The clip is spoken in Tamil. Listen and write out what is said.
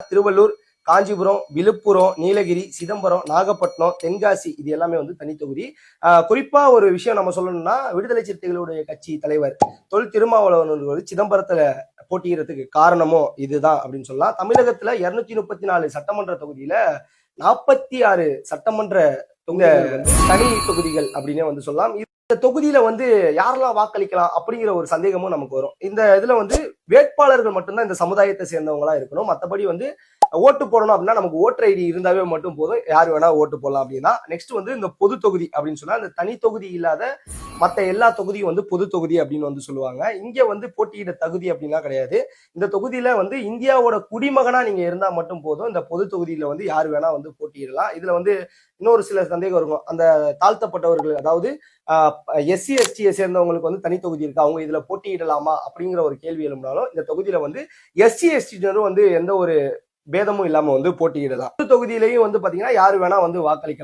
திருவள்ளூர், காஞ்சிபுரம், விழுப்புரம், நீலகிரி, சிதம்பரம், நாகப்பட்டினம், தென்காசி இது எல்லாமே வந்து தனி தொகுதி. குறிப்பா ஒரு விஷயம் நம்ம சொல்லணும்னா, விடுதலை சிறுத்தைகளுடைய கட்சி தலைவர் தொல் திருமாவளவன் வந்து சிதம்பரத்துல போட்டியிடறதுக்கு காரணமும் இதுதான் அப்படின்னு சொல்லலாம். தமிழகத்துல 234 சட்டமன்ற தொகுதியில 46 சட்டமன்ற தனி தொகுதிகள் அப்படின்னே வந்து சொல்லலாம். இந்த தொகுதியில வந்து யாரெல்லாம் வாக்களிக்கலாம் அப்படிங்கிற ஒரு சந்தேகமும் நமக்கு வரும். இந்த இதுல வந்து வேட்பாளர்கள் மட்டும்தான் இந்த சமுதாயத்தை சேர்ந்தவங்களா இருக்கணும். மற்றபடி வந்து ஓட்டு போடணும் அப்படின்னா நமக்கு ஓட்டர் ஐடி இருந்தாவே மட்டும் போதும், யார் வேணா ஓட்டு போடலாம் அப்படின்னா. நெக்ஸ்ட் வந்து இந்த பொது தொகுதி அப்படின்னு சொன்னா இந்த தனி தொகுதி இல்லாத மற்ற எல்லா தொகுதியும் வந்து பொது தொகுதி அப்படின்னு வந்து சொல்லுவாங்க. இங்க வந்து போட்டியிட தகுதி அப்படின்னா கிடையாது. இந்த தொகுதியில வந்து இந்தியாவோட குடிமகனா நீங்க இருந்தா மட்டும் போதும். இந்த பொது தொகுதியில வந்து யார் வேணா வந்து போட்டியிடலாம். இதுல வந்து இன்னொரு சில சந்தேகம் இருக்கும். அந்த தாழ்த்தப்பட்டவர்கள், அதாவது எஸ்சி எஸ்டியை சேர்ந்தவங்களுக்கு வந்து தனி தொகுதி இருக்கு, அவங்க இதுல போட்டியிடலாமா அப்படிங்கிற ஒரு கேள்வி எழும்பினாலும் இந்த தொகுதியில வந்து எஸ்சி எஸ்டியினரும் வந்து எந்த ஒரு பேதமும் இல்லாம வந்து போட்டியிடலாம். தொகுதியிலையும் வந்து பாத்தீங்கன்னா யாரு வேணா வந்து வாக்களிக்கலாம்.